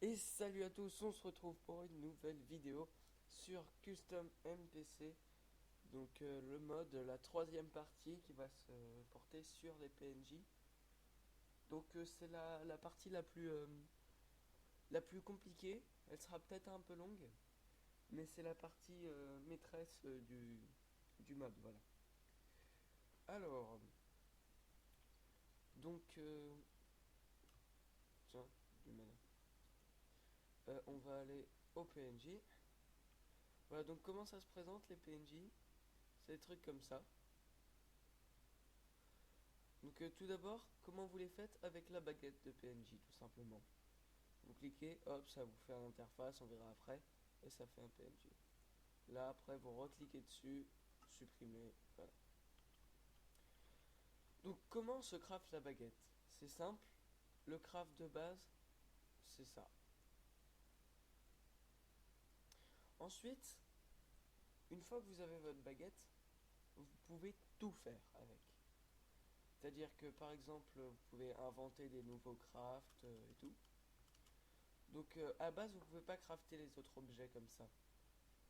Et salut à tous, on se retrouve pour une nouvelle vidéo sur Custom MPC. Donc le mode, la troisième partie qui va se porter sur les PNJ. Donc c'est la partie la plus compliquée. Elle sera peut-être un peu longue, mais c'est la partie maîtresse du mode, voilà. Alors, donc, tiens, du mal. On va aller au PNJ. Voilà, donc comment ça se présente les PNJ? C'est des trucs comme ça. Donc tout d'abord, comment vous les faites avec la baguette de PNJ tout simplement. Vous cliquez, hop, ça vous fait une interface, on verra après, et ça fait un PNJ. Là après vous recliquez dessus, supprimez, voilà. Donc comment se craft la baguette? C'est simple, le craft de base, c'est ça. Ensuite, une fois que vous avez votre baguette, vous pouvez tout faire avec. C'est-à-dire que par exemple, vous pouvez inventer des nouveaux crafts et tout. Donc à base, vous ne pouvez pas crafter les autres objets comme ça.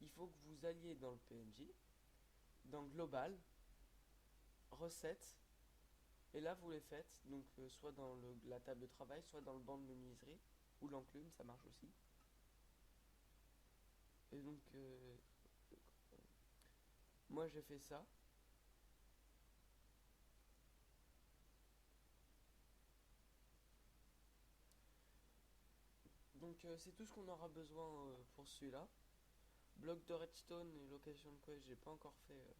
Il faut que vous alliez dans le PNJ, dans Global, Recettes, et là vous les faites, donc soit dans la table de travail, soit dans le banc de menuiserie, ou l'enclume, ça marche aussi. Et donc, moi j'ai fait ça. Donc c'est tout ce qu'on aura besoin pour celui-là. Bloc de redstone et location de quest, j'ai pas encore fait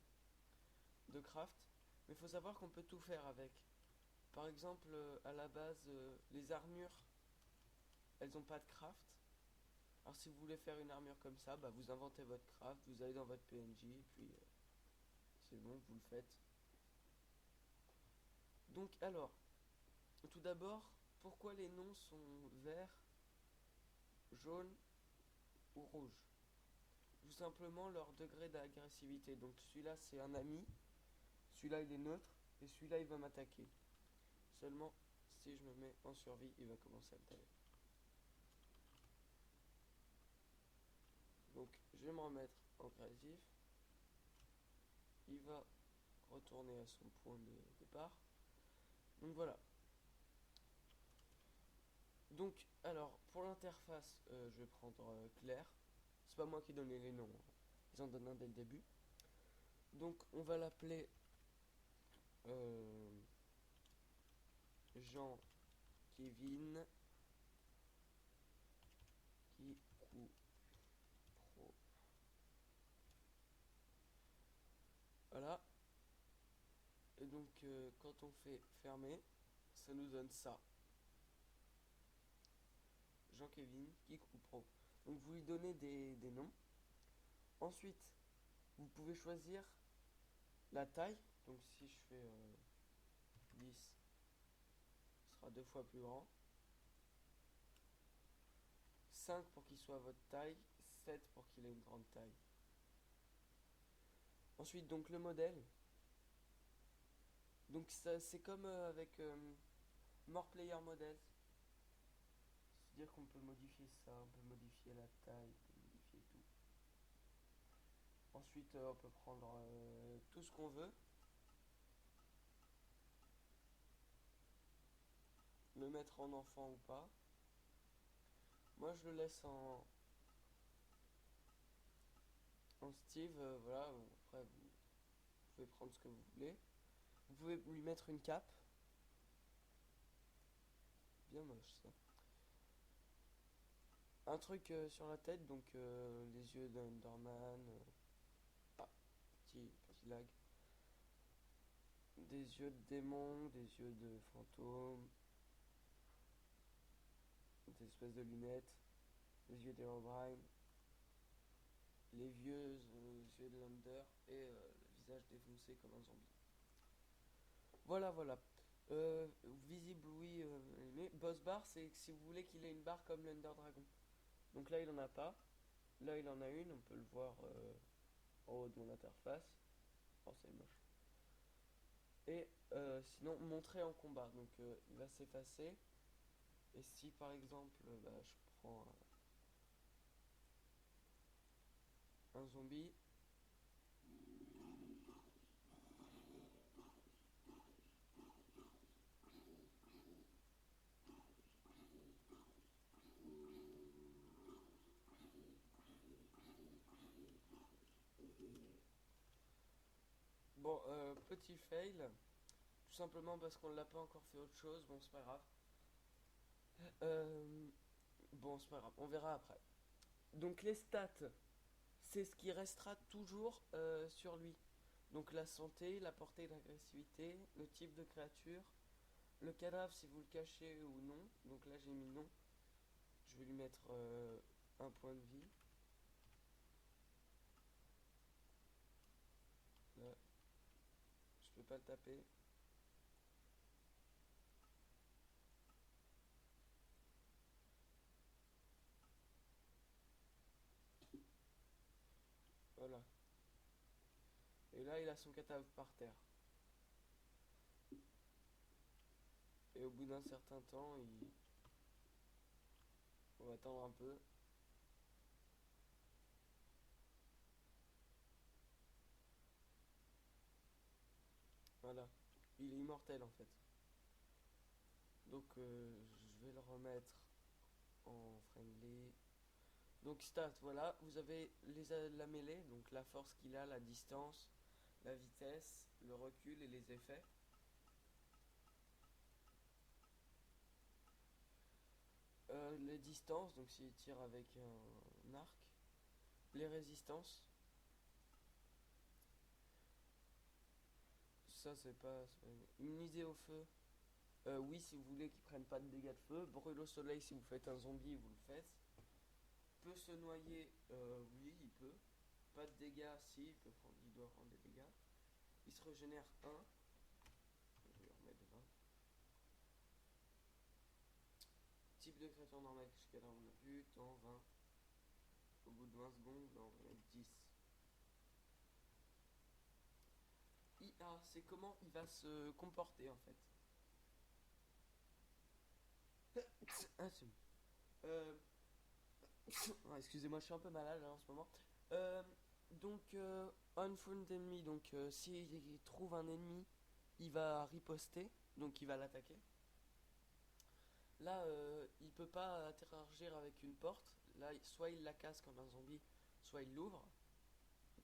de craft. Mais il faut savoir qu'on peut tout faire avec. Par exemple, à la base, les armures, elles ont pas de craft. Alors si vous voulez faire une armure comme ça, bah, vous inventez votre craft, vous allez dans votre PNJ, et puis c'est bon, vous le faites. Donc alors, tout d'abord, pourquoi les noms sont verts, jaunes ou rouges? Tout simplement leur degré d'agressivité. Donc celui-là c'est un ami, celui-là il est neutre, et celui-là il va m'attaquer. Seulement si je me mets en survie, il va commencer à me taper. Donc je vais me remettre en créatif. Il va retourner à son point de départ. Donc voilà. Donc, alors, pour l'interface, je vais prendre Claire. C'est pas moi qui donnais les noms, hein. Ils en donnent un dès le début. Donc, on va l'appeler euh, Jean-Kevin Kikou Pro. Voilà. Et donc, quand on fait fermer, ça nous donne ça. Jean-Kevin Kikou Pro. Donc, vous lui donnez des noms. Ensuite, vous pouvez choisir la taille. Donc, si je fais 10, ce sera deux fois plus grand. 5 pour qu'il soit à votre taille, 7 pour qu'il ait une grande taille. Ensuite, donc le modèle. Donc ça, c'est comme avec More Player Models. C'est-à-dire qu'on peut modifier ça, on peut modifier la taille, on peut modifier tout. Ensuite, on peut prendre tout ce qu'on veut, le mettre en enfant ou pas. Moi, je le laisse en Steve, voilà. Après, vous pouvez prendre ce que vous voulez. Vous pouvez lui mettre une cape. Bien moche ça. Un truc sur la tête, donc les yeux d'Underman. Ah, petit lag. Des yeux de démon, des yeux de fantôme, des espèces de lunettes, les yeux d'Herobrine, les vieux yeux de l'Under et le visage défoncé comme un zombie. Voilà, voilà. Visible, oui, mais Boss Bar, c'est si vous voulez qu'il ait une barre comme l'Under Dragon. Donc là, il en a pas. Là, il en a une, on peut le voir en haut de mon interface. Oh, c'est moche. Et sinon, montrer en combat. Donc il va s'effacer. Et si par exemple, bah, je prends un zombie. Bon, petit fail, tout simplement parce qu'on l'a pas encore fait autre chose, bon c'est pas grave. Euh, bon c'est pas grave, on verra après. Donc les stats, c'est ce qui restera toujours sur lui. Donc la santé, la portée d'agressivité, le type de créature, le cadavre si vous le cachez ou non. Donc là j'ai mis non. Je vais lui mettre un point de vie. Là, je peux pas le taper. Voilà. Et là il a son cadavre par terre. Et au bout d'un certain temps, on va attendre un peu. Voilà. Il est immortel en fait. Donc je vais le remettre en friendly. Donc stats, voilà, vous avez la mêlée, donc la force qu'il a, la distance, la vitesse, le recul et les effets. Les distances, donc s'il tire avec un arc. Les résistances. Ça c'est pas... Immunisé au feu. Oui, si vous voulez qu'il prenne pas de dégâts de feu. Brûle au soleil, si vous faites un zombie, vous le faites. Peut se noyer, oui, il peut. Pas de dégâts, si, il doit prendre des dégâts. Il se régénère 1. Je vais remettre 20. Type de créature normale, jusqu'à là on a vu. Temps 20. Au bout de 20 secondes, là on va mettre 10. IA, c'est comment il va se comporter en fait. Ah, c'est bon. Euh, Excusez-moi, je suis un peu malade là, en ce moment. Euh, Unfound enemy, donc s'il trouve un ennemi, il va riposter, donc il va l'attaquer. Là, il peut pas interagir avec une porte. Là, soit il la casse comme un zombie, soit il l'ouvre.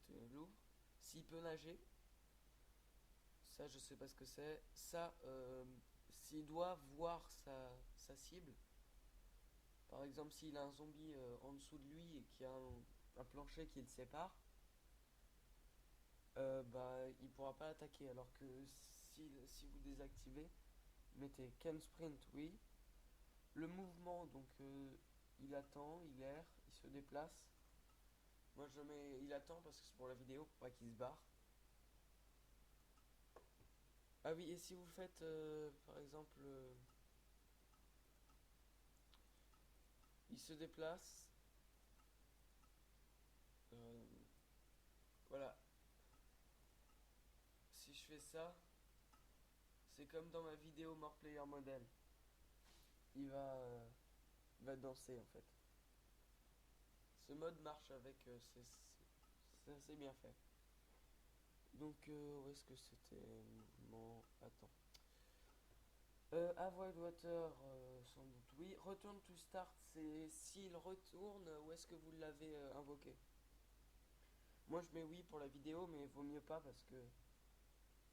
Il l'ouvre. S'il peut nager, ça je sais pas ce que c'est. Ça, s'il doit voir sa cible, par exemple s'il a un zombie en dessous de lui et qu'il y a un plancher qui le sépare, bah il pourra pas attaquer. Alors que si vous désactivez, mettez can sprint, oui. Le mouvement, donc il attend, il erre, il se déplace. Moi je mets il attend parce que c'est pour la vidéo, pour pas qu'il se barre. Ah oui, et si vous faites par exemple il se déplace, euh, voilà, si je fais ça, c'est comme dans ma vidéo More Player Model. Il va, euh, il va danser en fait. Ce mode marche avec, c'est assez bien fait. Donc où est-ce que c'était mouvement. Attends. Avoid water, sans doute oui. Return to start, c'est s'il retourne, où est-ce que vous l'avez invoqué. Moi je mets oui pour la vidéo, mais vaut mieux pas parce que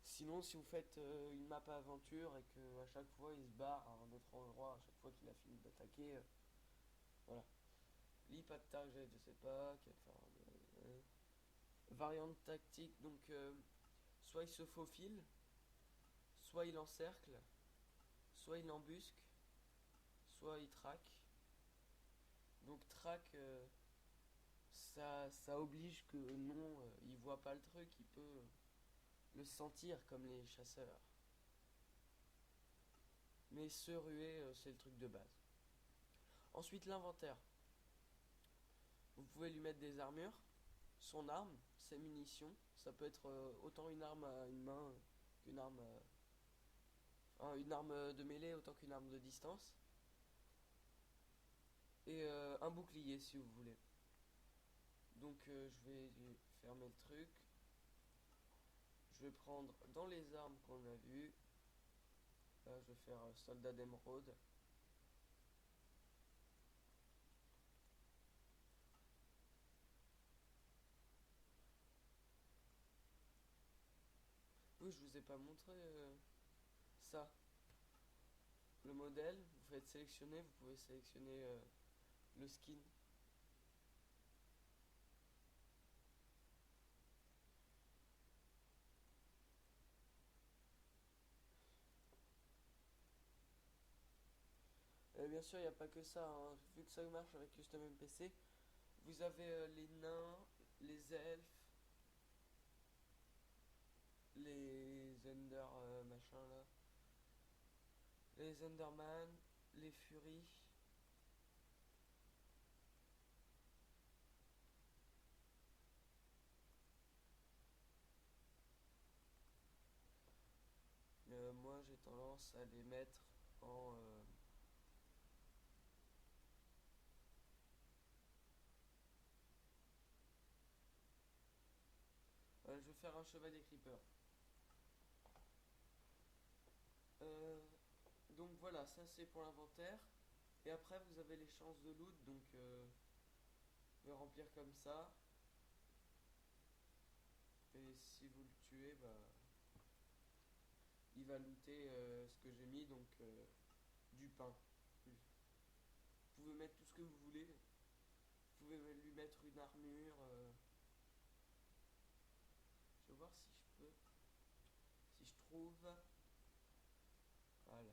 sinon, si vous faites une map aventure et que à chaque fois il se barre à un autre endroit, à chaque fois qu'il a fini d'attaquer, voilà. Lit pas de target, je sais pas. Variante tactique, donc soit il se faufile, soit il encercle, soit il embusque, soit il traque. Donc traque, ça oblige que non, il voit pas le truc, il peut le sentir comme les chasseurs. Mais se ruer, c'est le truc de base. Ensuite, l'inventaire. Vous pouvez lui mettre des armures, son arme, ses munitions. Ça peut être autant une arme à une main qu'une arme, une arme de mêlée autant qu'une arme de distance. Et un bouclier si vous voulez. Donc je vais fermer le truc. Je vais prendre dans les armes qu'on a vues. Là, je vais faire soldat d'émeraude. Oui, je vous ai pas montré ça. Le modèle, vous faites sélectionner, vous pouvez sélectionner le skin. Bien sûr, il n'y a pas que ça, hein. Vu que ça marche avec Custom MPC, vous avez les nains, les elfes, les Ender machin là, les Enderman, les Furies. Moi j'ai tendance à les mettre en... je vais faire un chevalier creeper. Euh, donc voilà, ça c'est pour l'inventaire. Et après vous avez les chances de loot, donc vous pouvez remplir comme ça. Et si vous le tuez, bah, il va looter ce que j'ai mis, donc du pain. Vous pouvez mettre tout ce que vous voulez. Vous pouvez lui mettre une armure. Je vais voir si je peux. Si je trouve. Voilà.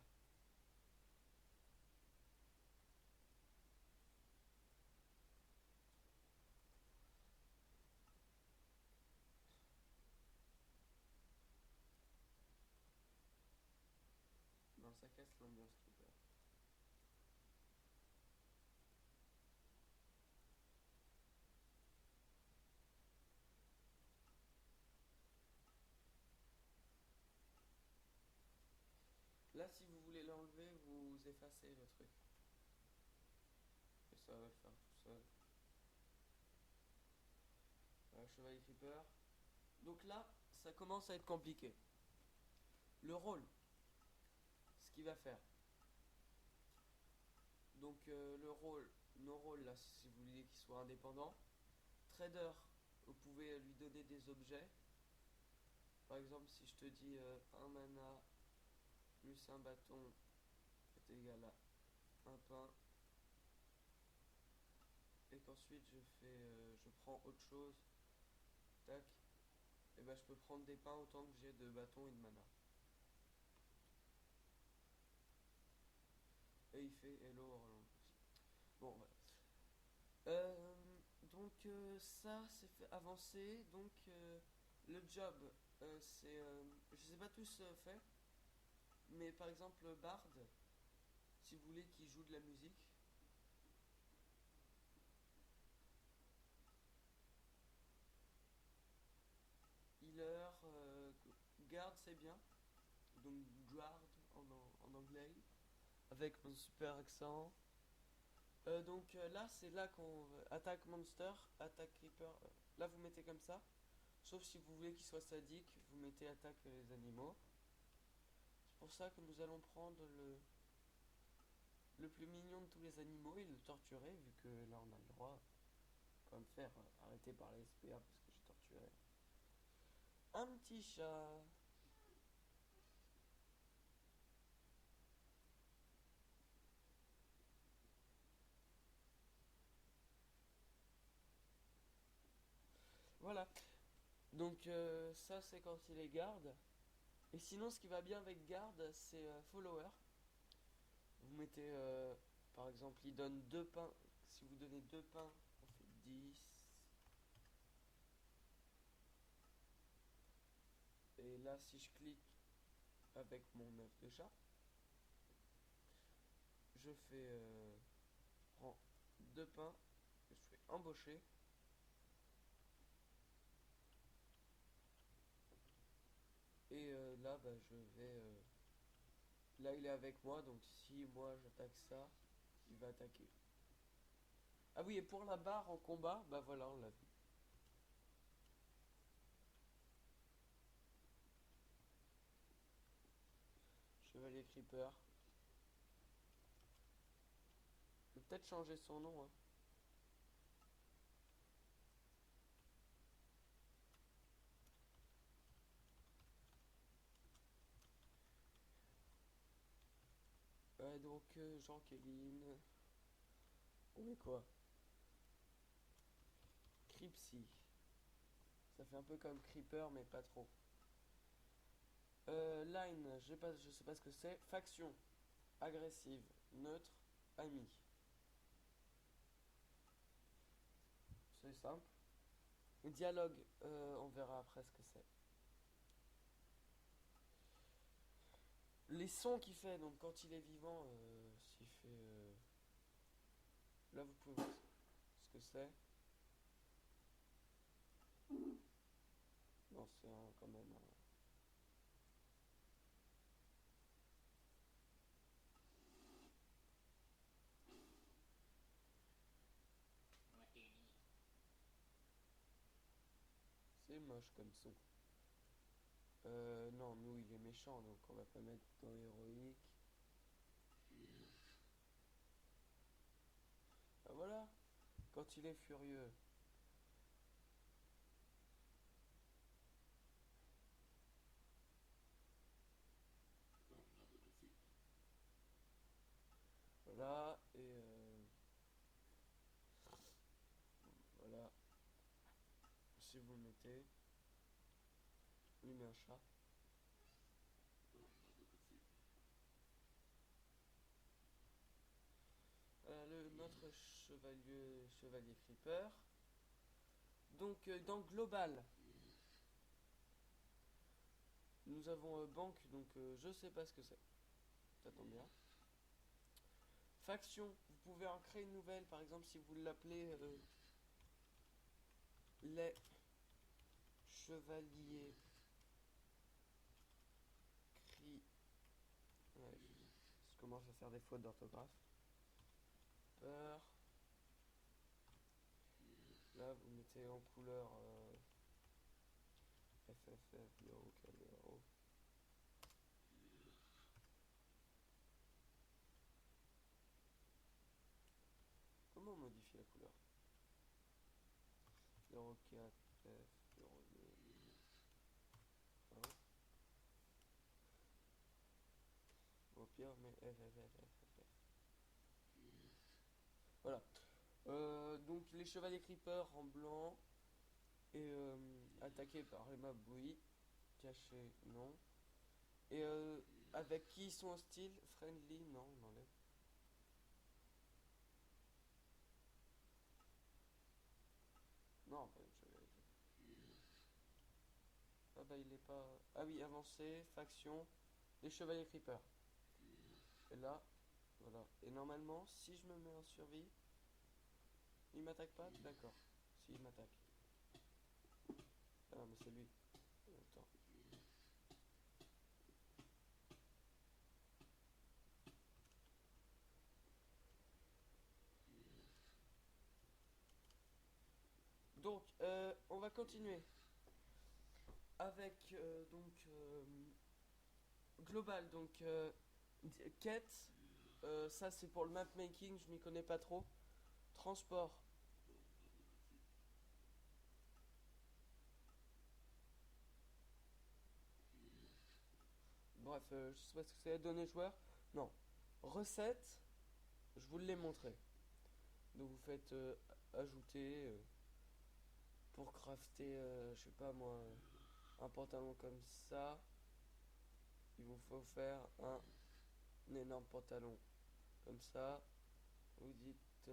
Non, ça casse l'ambiance creeper. Là, si vous voulez l'enlever, vous effacez le truc. Et ça va le faire tout seul. Voilà, chevalier creeper. Donc là, ça commence à être compliqué. Le rôle, ce qu'il va faire. Donc le rôle, nos rôles là, si vous voulez qu'il soit indépendant. Trader, vous pouvez lui donner des objets. Par exemple, si je te dis un mana plus un bâton est égal à un pain, et qu'ensuite je prends autre chose, tac, et ben je peux prendre des pains autant que j'ai de bâtons et de mana. Et il fait hello Orlando aussi. Bon, voilà. Ça, c'est fait avancer. Donc, le job, c'est. Je sais pas tous fait, mais par exemple, Bard, si vous voulez qu'il joue de la musique, healer, garde, c'est bien. Donc, guard en anglais, avec mon super accent. Là, c'est là qu'on attaque monster, attaque creeper. Là, vous mettez comme ça. Sauf si vous voulez qu'il soit sadique, vous mettez attaque les animaux. C'est pour ça que nous allons prendre le plus mignon de tous les animaux et le torturer, vu que là on a le droit. On va me faire arrêter par la SPA parce que j'ai torturé un petit chat. Voilà. Donc ça c'est quand il est garde. Et sinon ce qui va bien avec garde c'est follower. Vous mettez par exemple il donne 2 pains. Si vous donnez 2 pains, on fait 10. Et là si je clique avec mon œuf de chat, je fais je prends 2 pains, je fais embaucher. Et là bah, je vais là il est avec moi, donc si moi j'attaque ça, il va attaquer. Ah oui, et pour la barre en combat, bah voilà, on l'a vu. Creeper. Je vais peut-être changer son nom, hein. Donc, Jean-Kéline. On met quoi? Cripsy. Ça fait un peu comme Creeper, mais pas trop. Line, je sais pas ce que c'est. Faction. Agressive. Neutre. Ami. C'est simple. Dialogue, on verra après ce que c'est. Les sons qu'il fait, donc quand il est vivant, s'il fait... Là, vous pouvez voir ce que c'est. Non, c'est quand même... c'est moche comme son. Non, nous, il est méchant, donc on va pas mettre dans héroïque. Ah, voilà, quand il est furieux. Voilà, et voilà. Si vous le mettez, lui met un chat. Notre chevalier Creeper. Donc, dans Global, nous avons banque, donc je sais pas ce que c'est. Ça tombe bien. Faction, vous pouvez en créer une nouvelle, par exemple si vous l'appelez les chevaliers cri. Ouais, je commence à faire des fautes d'orthographe. Peur. Là, vous mettez en couleur FFF, Bureau, Cabero. Comment on modifie la couleur? 04 F 02 1. Au pire, mais FFF. Voilà. Donc les chevaliers creeper en blanc et attaqués par les mobs, oui. Cachés, non. Et avec qui ils sont hostiles? Friendly, non, on enlève. Non, bah, je vais vérifier. Ah bah il est pas... Ah oui, avancé, faction, les chevaliers creeper. Et là, voilà. Et normalement, si je me mets en survie, il m'attaque pas? D'accord. Si, il m'attaque. Ah non, mais c'est lui. Attends. Donc, on va continuer avec global. Donc, quête, ça c'est pour le map making, je m'y connais pas trop. Transport. Bref, je sais pas ce que c'est. Données joueurs. Non. Recette, je vous l'ai montré. Donc, vous faites ajouter pour crafter, je sais pas moi, un pantalon comme ça. Il vous faut faire un énorme pantalon comme ça. Vous dites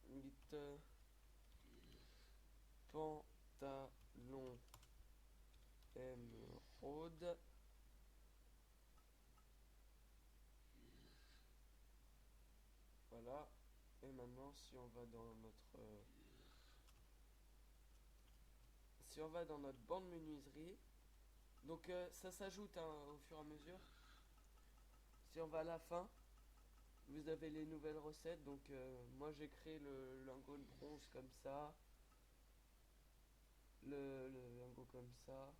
vous dites pantalon émeraude. Voilà. Et maintenant, si on va dans notre si on va dans notre bande menuiserie, donc ça s'ajoute hein, au fur et à mesure. Si on va à la fin, vous avez les nouvelles recettes. Donc moi j'ai créé le lingot de bronze comme ça. le lingot comme ça.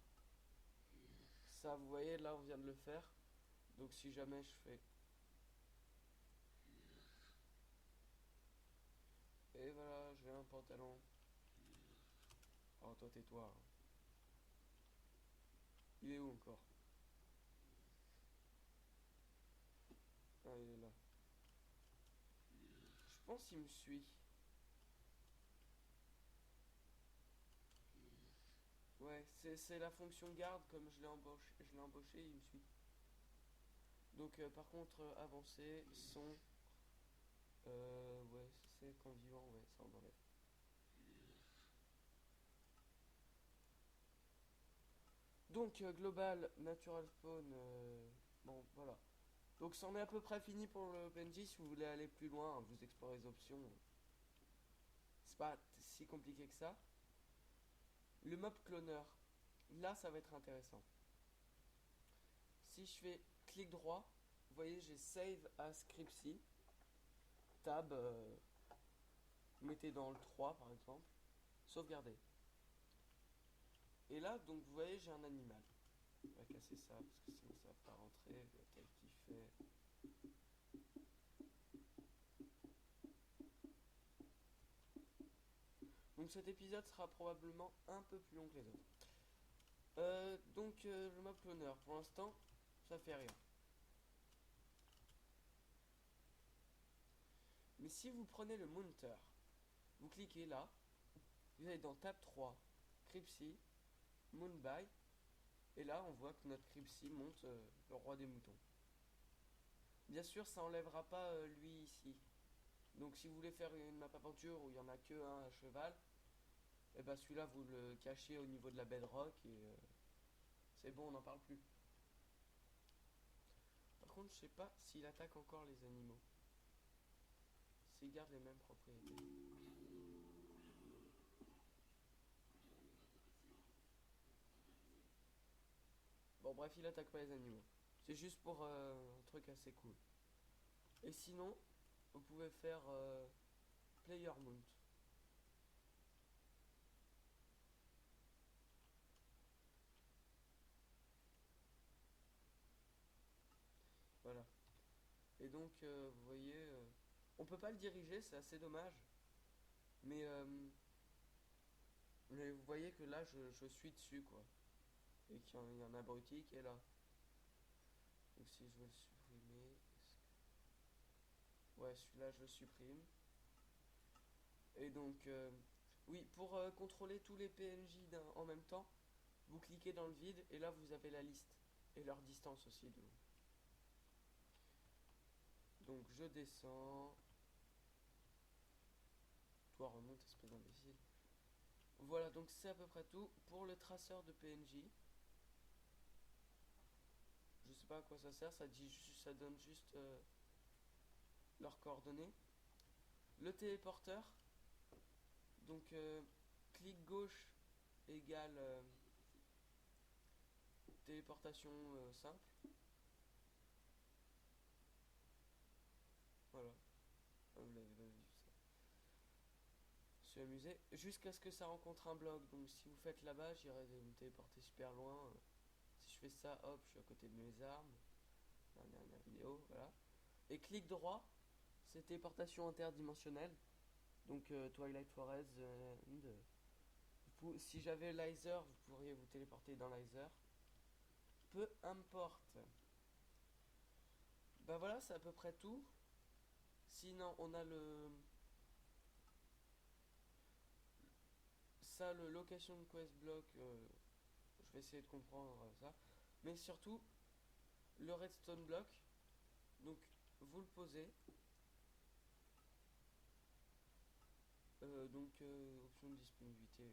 Ça, vous voyez, là, on vient de le faire. Donc si jamais je fais... Et voilà, j'ai un pantalon. Oh, toi, tais-toi, hein. Il est où encore? Ah, il est là. Je pense qu'il me suit. Ouais, c'est la fonction garde, comme je l'ai embauché, il me suit. Donc par contre, avancer, son... ouais, c'est quand vivant, ouais, ça on enlève. Donc global, natural spawn, bon voilà. Donc c'en est à peu près fini pour le PNJ. Si vous voulez aller plus loin, vous explorez les options. C'est pas si compliqué que ça. Le mob cloner, là ça va être intéressant. Si je fais clic droit, vous voyez j'ai save as scriptsy. Tab, vous mettez dans le 3 par exemple. Sauvegarder. Et là, donc vous voyez, j'ai un animal. On va casser ça parce que sinon ça va pas rentrer. La taille qui fait. Donc cet épisode sera probablement un peu plus long que les autres. Le mob cloner, pour l'instant, ça fait rien. Mais si vous prenez le mounter, vous cliquez là, vous allez dans tab 3, Cripsy, Moonby, et là on voit que notre Cripsy monte le roi des moutons. Bien sûr, ça enlèvera pas lui ici. Donc si vous voulez faire une map aventure où il y en a que un à cheval, et bah celui-là vous le cachez au niveau de la bedrock et c'est bon, on n'en parle plus. Par contre, je sais pas s'il attaque encore les animaux. S'il garde les mêmes propriétés. Bon bref, il attaque pas les animaux. C'est juste pour un truc assez cool. Et sinon, vous pouvez faire player mount. Voilà. Et donc, vous voyez, on peut pas le diriger, c'est assez dommage. Mais, euh, mais vous voyez que là, je suis dessus, quoi. Et qu'il y a un abruti qui est là. Donc si je veux le supprimer, ouais, celui-là, je le supprime. Et donc, oui, pour contrôler tous les PNJ en même temps, vous cliquez dans le vide et là, vous avez la liste. Et leur distance aussi de vous. Donc, je descends. Toi, remonte, espèce d'imbécile. Voilà, donc c'est à peu près tout pour le traceur de PNJ. Je sais pas à quoi ça sert, ça donne juste leurs coordonnées. Le téléporteur, donc clic gauche égale téléportation simple. Voilà, ah, vous l'avez pas vu ça. Je suis amusé. Jusqu'à ce que ça rencontre un bloc. Donc si vous faites là-bas, j'irai me téléporter super loin. Si je fais ça, hop, je suis à côté de mes armes. Dernière vidéo, voilà. Et clic droit, c'est téléportation interdimensionnelle. Donc Twilight Forest, si j'avais Lizer, vous pourriez vous téléporter dans Lizer. Peu importe. Bah voilà, c'est à peu près tout. Sinon, on a le location quest block. Je vais essayer de comprendre ça. Mais surtout, le redstone block. Donc, vous le posez. Option de disponibilité.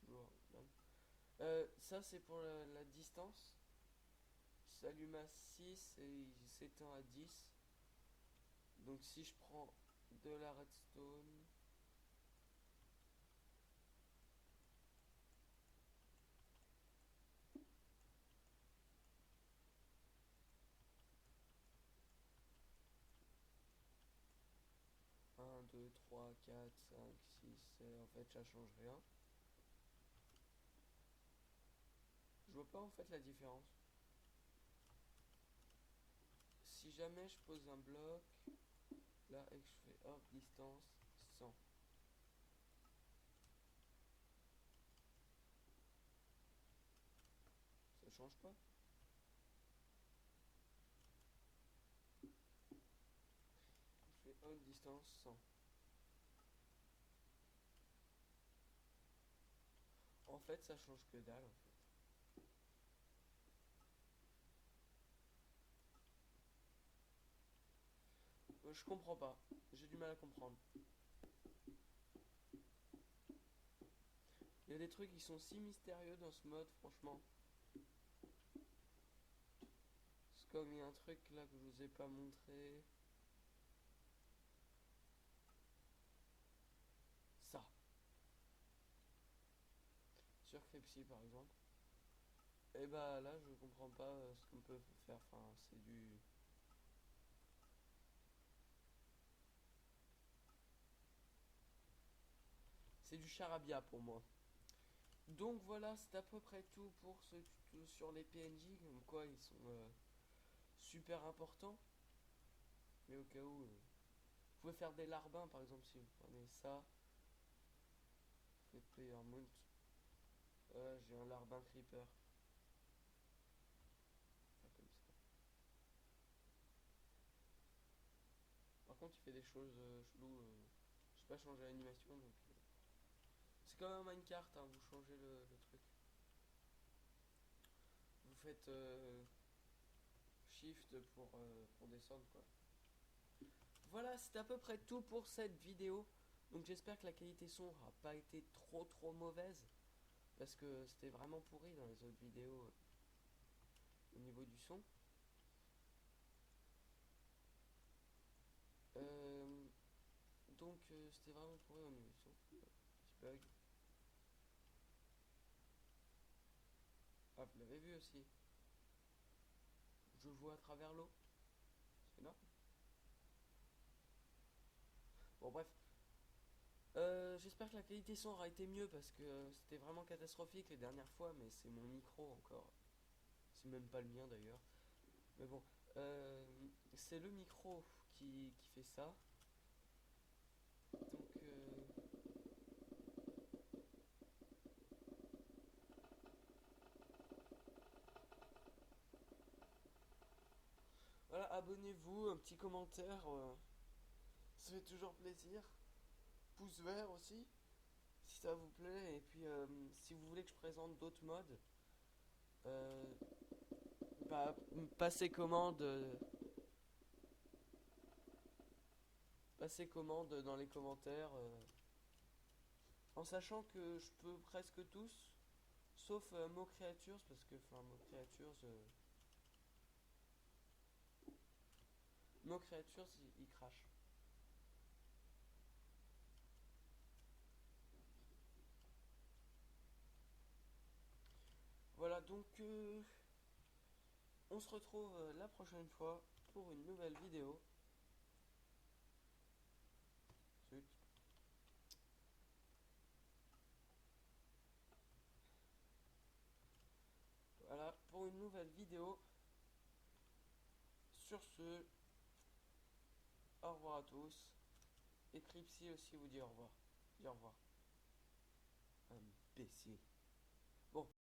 Toujours done. Ça, c'est pour la distance. Il s'allume à 6 et il s'éteint à 10. Donc, si je prends de la redstone. Un 2 3 4 5 6 7, en fait, ça change rien. vois pas en fait la différence. Si jamais je pose un bloc là et que je fais hop distance 100, ça change pas. Je fais hop distance 100. En fait, ça change que dalle en fait. Je comprends pas. J'ai du mal à comprendre. Il y a des trucs qui sont si mystérieux dans ce mode, franchement. C'est comme il y a un truc là que je vous ai pas montré. Ça. Sur Cripsy par exemple. Et bah là, je comprends pas ce qu'on peut faire. Enfin, c'est du charabia pour moi. Donc voilà, c'est à peu près tout pour ce tuto sur les PNJ, comme quoi ils sont super importants. Mais au cas où, vous pouvez faire des larbins par exemple si vous prenez ça. Vous faites player mount. J'ai un larbin creeper. Enfin, comme ça. Par contre, il fait des choses cheloues. Je sais pas changer l'animation donc. C'est comme un minecart, hein, vous changez le truc. Vous faites shift pour descendre quoi. Voilà, c'est à peu près tout pour cette vidéo. Donc j'espère que la qualité son n'a pas été trop mauvaise. Parce que c'était vraiment pourri dans les autres vidéos au niveau du son. Euh, donc c'était vraiment pourri au niveau du son. Petit bug. Ah, vous l'avez vu aussi. Je vois à travers l'eau. C'est énorme. Bon bref. J'espère que la qualité son aura été mieux parce que c'était vraiment catastrophique les dernières fois, mais c'est mon micro encore. C'est même pas le mien d'ailleurs. Mais bon, c'est le micro qui fait ça. Voilà, abonnez-vous, un petit commentaire, ça fait toujours plaisir. Pouce vert aussi, si ça vous plaît. Et puis, si vous voulez que je présente d'autres modes, euh, bah, passez commande. Passez commande dans les commentaires. En sachant que je peux presque tous, sauf Mo Creatures, parce que, enfin, Mo Creatures, il crache. Voilà, donc on se retrouve la prochaine fois pour une nouvelle vidéo. Zut. Voilà, pour une nouvelle vidéo. Sur ce, au revoir à tous. Et Cripsy aussi vous dit au revoir. Dis au revoir. Imbécile. Bon.